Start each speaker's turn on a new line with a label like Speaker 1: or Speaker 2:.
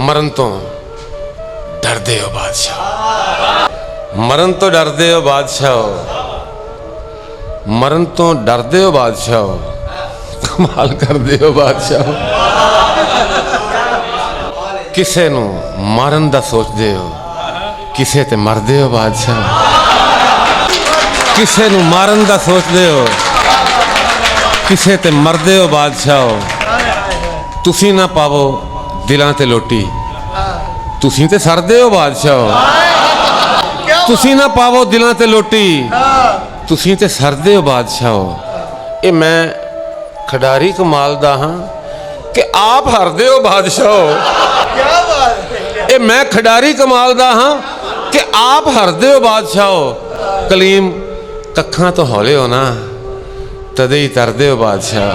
Speaker 1: मरण तो डरदे हो बादशाह, मरण तो डरदे हो बादशाह, मरण तो डरदे हो बादशाह, कमाल करदे हो बादशाह। किसे नू मारन दा सोचदे हो, किसे ते मरदे हो बादशाह। किसे नू मारन दा सोचदे हो, किसे ते मरदे हो बादशाह। तुसी ना पावो दिलां ते लोटी, तुसी ते सरदे हो बादशाह। तुसी ना पावो दिलां ते लोटी, तुसी ते सरदे हो बादशाह। ये मैं खिडारी कमाल दा हां कि आप हरदे हो बादशाह। ये मैं खिडारी कमाल दा हां कि आप हरदे हो बादशाह। कलीम कखां तो हौले हो ना, तदे ही तरदे हो बादशाह।